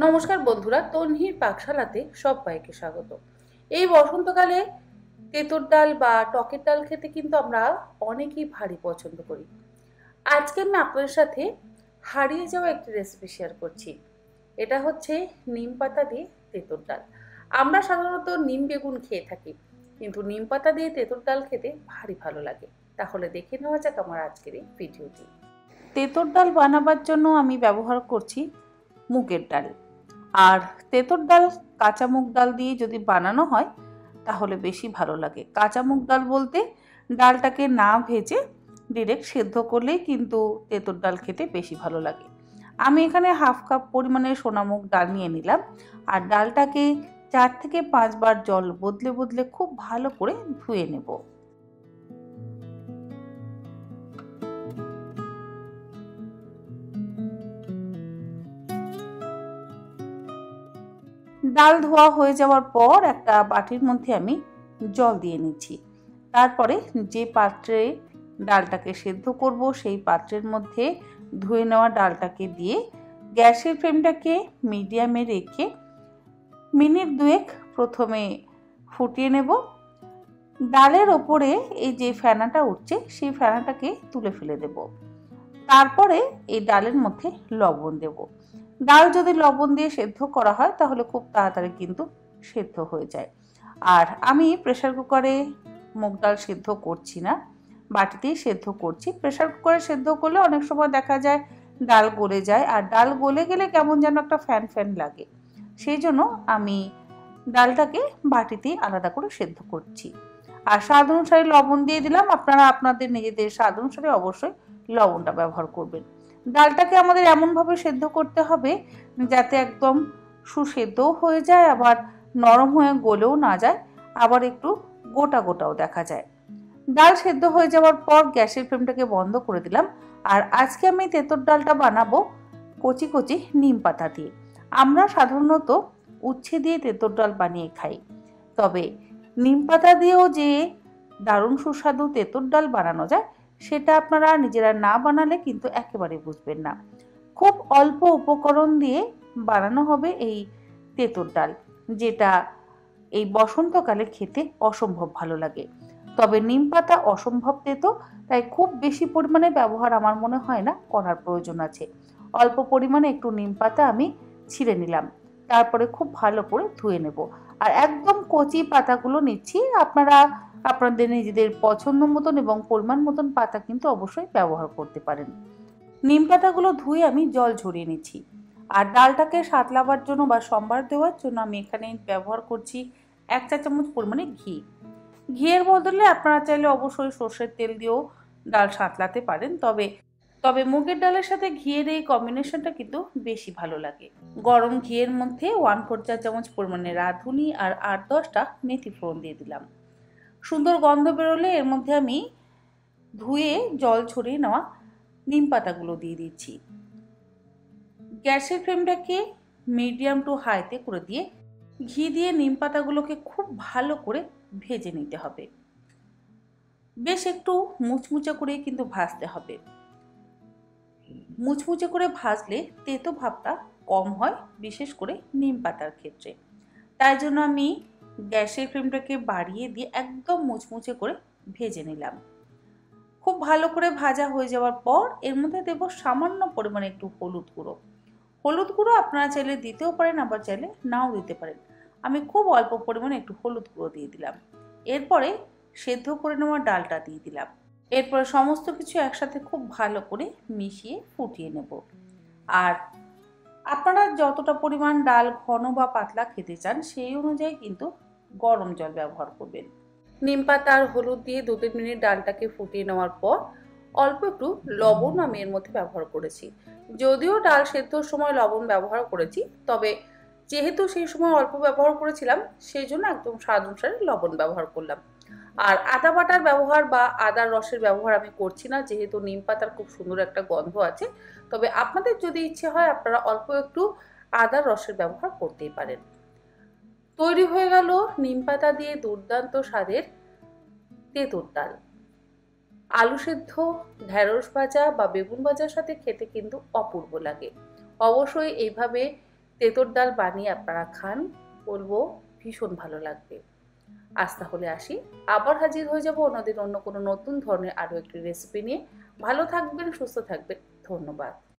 নমস্কার বন্ধুরা, তন্হির পাকশালাতে সবাইকে স্বাগত। এই বসন্তকালে তেঁতুর ডাল বা টকের ডাল খেতে কিন্তু আমরা অনেকেই ভারী পছন্দ করি। আজকে আমি আপনাদের সাথে হারিয়ে যাওয়া একটি রেসিপি শেয়ার করছি। এটা হচ্ছে নিম পাতা দিয়ে তেঁতুর ডাল। আমরা সাধারণত নিম বেগুন খেয়ে থাকি, কিন্তু নিম পাতা দিয়ে তেঁতুর ডাল খেতে ভারী ভালো লাগে। তাহলে দেখে নেওয়া যাক আমার আজকের এই ভিডিওটি। তেঁতুর ডাল বানাবার জন্য আমি ব্যবহার করছি মুগের ডাল। আর তেঁতুর ডাল কাঁচা মুগ ডাল দিয়ে যদি বানানো হয় তাহলে বেশি ভালো লাগে। কাঁচা মুগ ডাল বলতে ডালটাকে না ভেজে ডিরেক্ট সেদ্ধ করলেই কিন্তু তেঁতুর ডাল খেতে বেশি ভালো লাগে। আমি এখানে হাফ কাপ পরিমাণে সোনা মুগ ডাল নিয়ে নিলাম, আর ডালটাকে 4 থেকে 5 বার জল বদলে বদলে খুব ভালো করে ধুয়ে নেব। ডাল ধোয়া হয়ে যাওয়ার পর একটা বাটির মধ্যে আমি জল দিয়ে নিচ্ছি। তারপরে যে পাত্রে ডালটাকে সেদ্ধ করব সেই পাত্রের মধ্যে ধুয়ে নেওয়া ডালটাকে দিয়ে গ্যাসের ফ্লেমটাকে মিডিয়ামে রেখে মিনিট দুয়েক প্রথমে ফুটিয়ে নেব। ডালের ওপরে এই যে ফেনাটা উঠছে সেই ফেনাটাকে তুলে ফেলে দেব। তারপরে এই ডালের মধ্যে লবণ দেব। ডাল যদি লবণ দিয়ে সেদ্ধ করা হয় তাহলে খুব তাড়াতাড়ি কিন্তু সেদ্ধ হয়ে যায়। আর আমি প্রেসার কুকারে মুগ ডাল সেদ্ধ করছি না, বাটিতেই সেদ্ধ করছি। প্রেসার কুকারে সেদ্ধ করলে অনেক সময় দেখা যায় ডাল গলে যায়, আর ডাল গলে গেলে কেমন যেন একটা ফ্যান ফ্যান লাগে। সেই জন্য আমি ডালটাকে বাটিতেই আলাদা করে সেদ্ধ করছি। আর স্বাদ অনুসারে লবণ দিয়ে দিলাম। আপনারা আপনাদের নিজেদের স্বাদ অনুসারে অবশ্যই লবণটা ব্যবহার করবেন। ডালটাকে আমাদের এমনভাবে সেদ্ধ করতে হবে যাতে একদম সুসেদ্ধও হয়ে যায়, আবার নরম হয়ে গলেও না যায়, আবার একটু গোটা গোটাও দেখা যায়। ডাল সেদ্ধ হয়ে যাওয়ার পর গ্যাসের ফ্লেমটাকে বন্ধ করে দিলাম। আর আজকে আমি তেঁতুর ডালটা বানাবো কচি কচি নিম পাতা দিয়ে। আমরা সাধারণত উচ্ছে দিয়ে তেঁতুর ডাল বানিয়ে খাই, তবে নিম পাতা দিয়েও যে দারুণ সুস্বাদু তেঁতুর ডাল বানানো যায় সেটা আপনারা নিজেরা না বানালে কিন্তু একেবারে বুঝবেন না। খুব অল্প উপকরণ দিয়ে বানানো হবে এই তেঁতুর ডাল, যেটা এই বসন্তকালে খেতে অসম্ভব ভালো লাগে। তবে নিম পাতা অসম্ভব তেতো, তাই খুব বেশি পরিমাণে ব্যবহার আমার মনে হয় না করার প্রয়োজন আছে। অল্প পরিমাণে একটু নিম পাতা আমি ছিঁড়ে নিলাম, তারপরে খুব ভালো করে ধুয়ে নেব। আর একদম কচি পাতাগুলো নিচ্ছি। আপনারা আপনাদের নিজেদের পছন্দ মতন এবং পরিমাণ মতন পাতা কিন্তু অবশ্যই ব্যবহার করতে পারেন। নিম পাতাগুলো ধুয়ে আমি জল ঝরিয়ে নিচ্ছি। আর ডালটাকে সাঁতলাবার জন্য বা সম্বার দেওয়ার জন্য আমি এখানে ব্যবহার করছি 1 চা চামচ পরিমাণে ঘি। ঘিয়ের বদলে আপনারা চাইলে অবশ্যই সর্ষের তেল দিয়েও ডাল সাঁতলাতে পারেন, তবে তবে মুগের ডালের সাথে ঘিয়ের এই কম্বিনেশনটা কিন্তু বেশি ভালো লাগে। গরম ঘিয়ের মধ্যে 1/4 চা চামচ পরিমাণে রাঁধুনি আর 8-10টা মেথি ফোড়ন দিয়ে দিলাম। সুন্দর গন্ধ বেরোলে এর মধ্যে আমি ধুয়ে জল ছড়িয়ে নেওয়া নিম পাতাগুলো দিয়ে দিচ্ছি। গ্যাসের ফ্লেমটাকে মিডিয়াম টু হাইতে করে দিয়ে ঘি দিয়ে নিম পাতাগুলোকে খুব ভালো করে ভেজে নিতে হবে। বেশ একটু মুচমুচে করে কিন্তু ভাজতে হবে। মুচমুচে করে ভাজলে তেতো ভাবটা কম হয়, বিশেষ করে নিম পাতার ক্ষেত্রে। তাই জন্য আমি গ্যাসের ফ্লেমটাকে বাড়িয়ে দিয়ে একদম মুচমুচে করে ভেজে নিলাম। খুব ভালো করে ভাজা হয়ে যাওয়ার পর এর মধ্যে দেব সামান্য পরিমাণে একটু হলুদ গুঁড়ো। হলুদ গুঁড়ো আপনারা চাইলে দিতেও পারেন, আবার চাইলে নাও দিতে পারেন। আমি খুব অল্প পরিমাণে একটু হলুদ গুঁড়ো দিয়ে দিলাম। এরপরে সেদ্ধ করে নেওয়া ডালটা দিয়ে দিলাম। এরপরে সমস্ত কিছু একসাথে খুব ভালো করে মিশিয়ে ফুটিয়ে নেব। আর আপনারা যতটা পরিমাণ ডাল ঘন বা পাতলা খেতে চান সেই অনুযায়ী কিন্তু গরম জল ব্যবহার করবেন। নিম পাতা আর হলুদ দিয়ে 2-3 মিনিট ডালটাকে ফুটিয়ে নেওয়ার পর অল্প একটু লবণ আমি এর মধ্যে ব্যবহার করেছি। যদিও ডাল সেদ্ধর সময় লবণ ব্যবহার করেছি, তবে যেহেতু সেই সময় অল্প ব্যবহার করেছিলাম সেই জন্য একদম স্বাদ অনুসারে লবণ ব্যবহার করলাম। আর আদা বাটার ব্যবহার বা আদার রসের ব্যবহার আমি করছি না, যেহেতু নিম পাতার খুব সুন্দর একটা গন্ধ আছে। তবে আপনাদের যদি ইচ্ছে হয় আপনারা অল্প একটু আদার রসের ব্যবহার করতেই পারেন। তৈরি হয়ে গেল নিম পাতা দিয়ে দুর্দান্ত স্বাদের তেঁতুর ডাল। আলু সেদ্ধ, ঢেঁড়স ভাজা বা বেগুন ভাজার সাথে খেতে কিন্তু অপূর্ব লাগে। অবশ্যই এইভাবে তেঁতুর ডাল বানিয়ে আপনারা খান, বলবো ভীষণ ভালো লাগবে। আজ তাহলে আসি, আবার হাজির হয়ে যাব অন্যদিন অন্য কোনো নতুন ধরনের আরও একটি রেসিপি নিয়ে। ভালো থাকবেন, সুস্থ থাকবেন, ধন্যবাদ।